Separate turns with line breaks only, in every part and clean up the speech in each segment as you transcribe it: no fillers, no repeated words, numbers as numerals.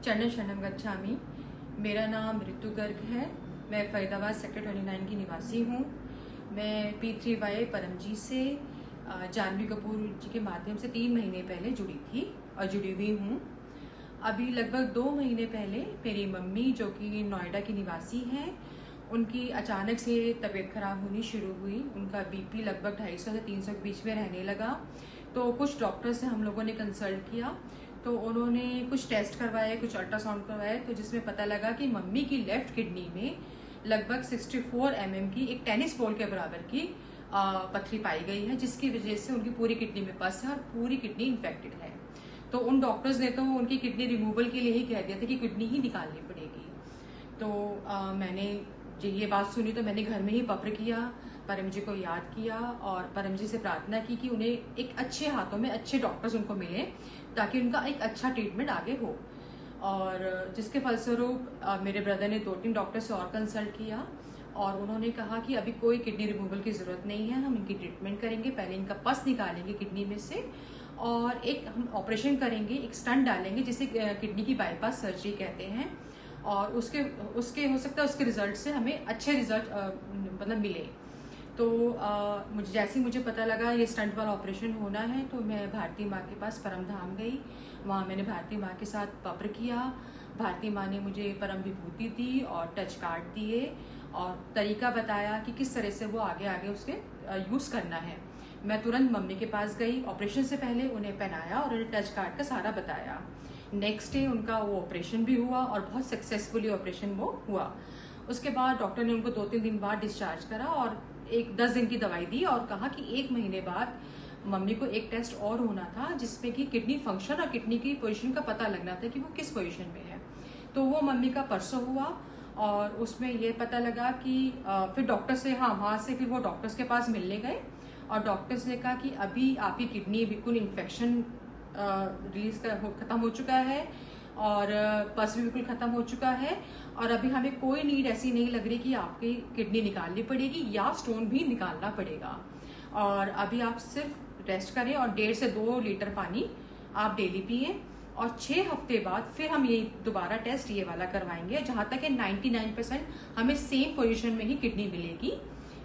चरणन शरणम गच्छामि। मेरा नाम ऋतु गर्ग है। मैं फरीदाबाद सेक्टर 29 की निवासी हूँ। मैं P3Y परमजीत से जानवी कपूर जी के माध्यम से 3 महीने पहले जुड़ी थी और जुड़ी हुई हूँ। अभी लगभग 2 महीने पहले मेरी मम्मी, जो कि नोएडा की निवासी हैं, उनकी अचानक से तबीयत खराब होनी शुरू हुई। उनका बीपी लगभग 250 से 300 के बीच में रहने लगा। तो कुछ डॉक्टर से हम लोगों ने कंसल्ट किया, तो उन्होंने कुछ टेस्ट करवाए, कुछ अल्ट्रासाउंड करवाए, तो जिसमें पता लगा कि मम्मी की लेफ्ट किडनी में लगभग 64 mm की, एक टेनिस बॉल के बराबर की पथरी पाई गई है, जिसकी वजह से उनकी पूरी किडनी में पस है और पूरी किडनी इन्फेक्टेड है। तो उन डॉक्टर्स ने तो उनकी किडनी रिमूवल के लिए ही कह दिया था कि किडनी ही निकालनी पड़ेगी। तो मैंने जब ये बात सुनी तो मैंने घर में ही पत्र किया, परम जी को याद किया और परम जी से प्रार्थना की कि उन्हें एक अच्छे हाथों में अच्छे डॉक्टर्स उनको मिले, ताकि उनका एक अच्छा ट्रीटमेंट आगे हो। और जिसके फलस्वरूप मेरे ब्रदर ने 2-3 डॉक्टर से और कंसल्ट किया और उन्होंने कहा कि अभी कोई किडनी रिमूवल की जरूरत नहीं है, हम इनकी ट्रीटमेंट करेंगे। पहले इनका पस निकालेंगे किडनी में से और एक हम ऑपरेशन करेंगे, एक स्टंट डालेंगे जिसे किडनी की बाईपास सर्जरी कहते हैं। और उसके हो सकता है उसके रिजल्ट से हमें अच्छे रिजल्ट मतलब मिले। तो मुझे पता लगा ये स्टंट वाला ऑपरेशन होना है, तो मैं भारती माँ के पास परम धाम गई। वहाँ मैंने भारती माँ के साथ पत्र किया। भारती माँ ने मुझे परम विभूति दी और टच कार्ड दिए और तरीका बताया कि किस तरह से वो आगे उसके यूज़ करना है। मैं तुरंत मम्मी के पास गई, ऑपरेशन से पहले उन्हें पहनाया और उन्हें टच कार्ड का सारा बताया। नेक्स्ट डे उनका वो ऑपरेशन भी हुआ और बहुत सक्सेसफुली ऑपरेशन वो हुआ। उसके बाद डॉक्टर ने उनको 2-3 दिन बाद डिस्चार्ज करा और 10 दिन की दवाई दी और कहा कि 1 महीने बाद मम्मी को एक टेस्ट और होना था, जिसमें कि किडनी फंक्शन और किडनी की पोजीशन का पता लगना था कि वो किस पोजीशन में है। तो वो मम्मी का परसों हुआ और उसमें ये पता लगा कि फिर डॉक्टर से वहाँ से फिर वो डॉक्टर्स के पास मिलने गए और डॉक्टर्स ने कहा कि अभी आपकी किडनी बिल्कुल इन्फेक्शन रिलीज खत्म हो चुका है और पस भी बिल्कुल खत्म हो चुका है और अभी हमें कोई नीड ऐसी नहीं लग रही कि आपकी किडनी निकालनी पड़ेगी या स्टोन भी निकालना पड़ेगा। और अभी आप सिर्फ रेस्ट करें और 1.5 से 2 लीटर पानी आप डेली पिए और 6 हफ्ते बाद फिर हम ये दोबारा टेस्ट ये वाला करवाएंगे, जहां तक है 99% हमें सेम पोजीशन में ही किडनी मिलेगी,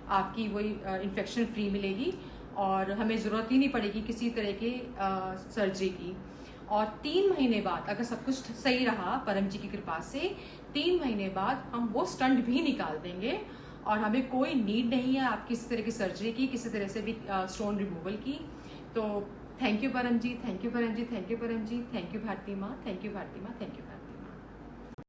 आपकी वही इन्फेक्शन फ्री मिलेगी और हमें जरूरत ही नहीं पड़ेगी किसी तरह के सर्जरी की। और 3 महीने बाद अगर सब कुछ सही रहा परम जी की कृपा से, 3 महीने बाद हम वो स्टंट भी निकाल देंगे और हमें कोई नीड नहीं है आप किसी तरह की सर्जरी की, किसी तरह से भी स्टोन रिमूवल की। तो थैंक यू परम जी, थैंक यू परम जी, थैंक यू परम जी, थैंक यू भारती माँ, थैंक यू भारती माँ, थैंक यू भारती।